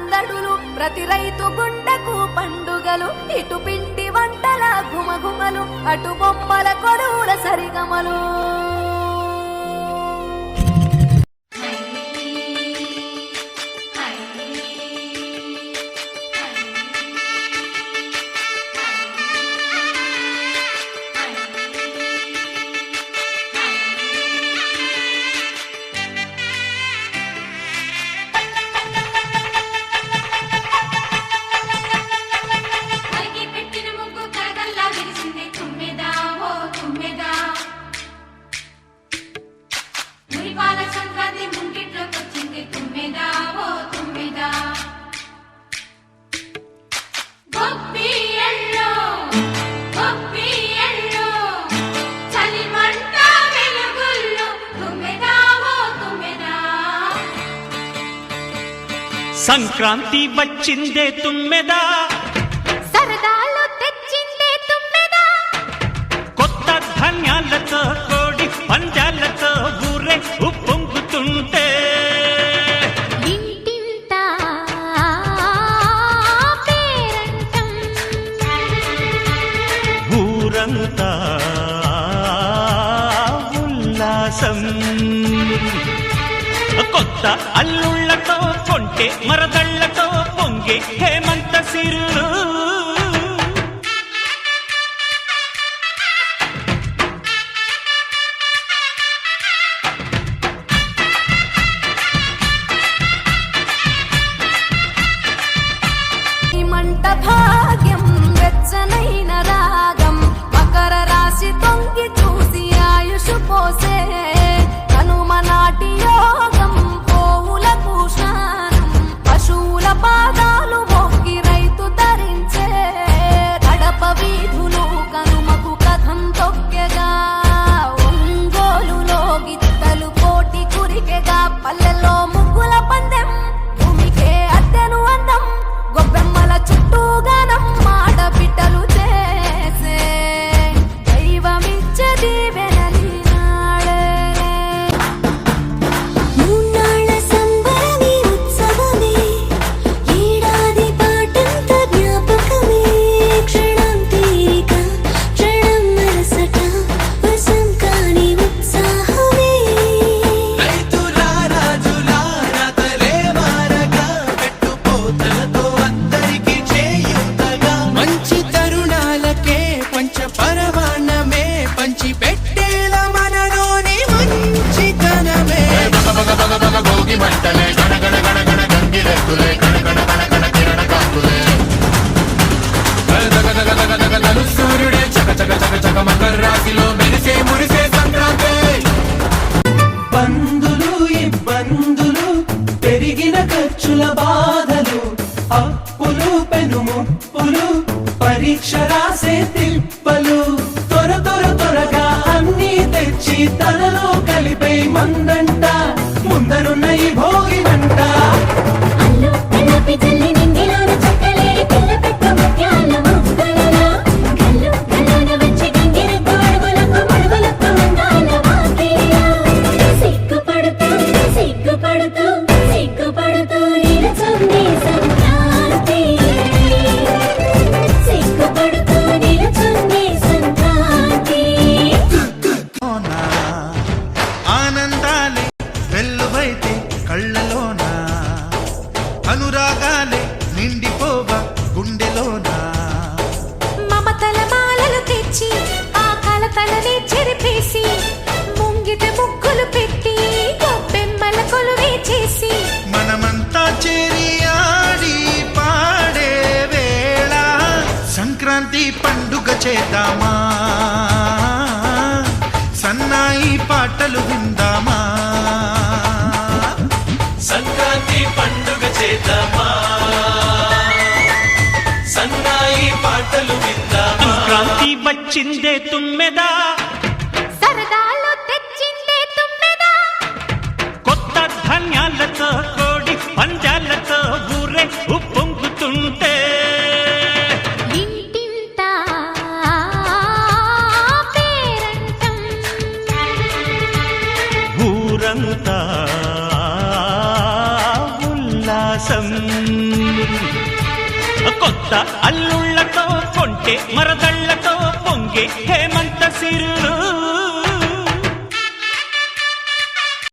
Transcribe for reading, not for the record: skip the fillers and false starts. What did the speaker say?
సందడులు ప్రతి రైతు గుండెకు పండుగలు ఇటు పిండి వంటల గుమగుమలు అటు బొమ్మల కొరువుల సరిగమలు సంక్రాంతి వచ్చిందే తుమ్మెదా సరదాలు తెచ్చిందే తుమ్మెదా కొత్త ధాన్యాలతో కోడి పందాలతో ఊరే ఉప్పొంగుతుంటే ఇంటింటా పేరంటం ఊరంతా ఉల్లాసం కొత్త అల్లుళ్లతో కొంటే మరదళ్లతో పొంగే హేమంత సిరులు మంట భాగ్యం వెచ్చనైన రాగం మకర రాశి తొంగి చూసి ఆయుష్ పోసే కనుమ నాటి యోగం పోవులకు స్నానం పశువుల పాదాలు మొక్కి రైతు ధరించే కడప వీధులు కనుమకు కథం తొక్కెగా ఒంగోలులో గిత్తలు కోటి కురికెగా పల్లెల్లో ముగ్గుల పందెం భూమికే అద్దెను అందం గొబ్బెమ్మల చుట్టూ గానం ఆడబిడ్డలు చేసే దైవమిచ్చే దీవెనని నాడే మూన్నాళ్ళ సంబరమే ఉత్సవమే ఏడాది పాటంత జ్ఞాపకమే క్షణం తీరిక క్షణం మరసట వశం కాని ఉత్సాహమే రైతులా రాజులారా తలే మారగా పెట్టుపోతలతో అందరికీ చేయూతగా మంచి తరుణాలకే పంచ పరమాన్నమే పంచి పెట్టేలా మనలోని మంచితనమే భోగి మంటలే గణగణ గణగణ గంగిరెద్దులే గణగణ గణగణ కిరణ కాంతులే గదగదగదగదగదలు సూర్యుడే చక చక చక చక మకర రాశిలో మెరిసే మురిసే సంక్రాంతి బంధులు ఇబ్బందులు పెరిగిన ఖర్చుల బాధలు అప్పులు పెనుముప్పులు పరీక్ష రాసే తిప్పలు త్వరగా అన్నీ తెచ్చి తనలో కలిపే మందంట ముందరున్న ఈ భోగినంట అల్లు కళ్ళపి జల్లి నింగిలోన చుక్కలే పిల్ల పెట్టు ముత్యాల ముక్కలలో కళ్ళు కళ్ళోన వచ్చి గంగిరెద్దు అడుగులకు అందాల వాకిలిలో సిగ్గుపడుతూ సిగ్గుపడుతూ సిగ్గుపడుతూ నిలుచుంది సంక్రాంతి సిగ్గుపడుతూ నిలుచుంది సంక్రాంతి ఆనందాలే వెల్లువైతే కళ్ళలోన అనురాగాలే నిండిపోవా గుండెలోన మమతల మాలలు తెచ్చి ఆ కలతలనే చెరిపేసి ముంగిట ముగ్గులు పెట్టి గొబ్బెమ్మల కొలువే చేసి మనమంతా చేరి ఆడి పాడే వేళ సంక్రాంతి పండుగ చేద్దామా సన్నాయి పాటలు విందామా సంక్రాంతి పండుగ చేద్దామా సన్నాయి పాటలు విందామా సంక్రాంతి వచ్చిందే తుమ్మెదా సరదాలు తెచ్చిందే తుమ్మెదా కొత్త ధాన్యాలతో కోడి పందాలతో ఊరే ఉప్పొంగుతుంటే ఇంటింటా పేరంటం ఊరంతా ఉల్లాసం ఉల్లాసం కొత్త అల్లుళ్లతో కొంటే మరదళ్లతో పొంగే హేమ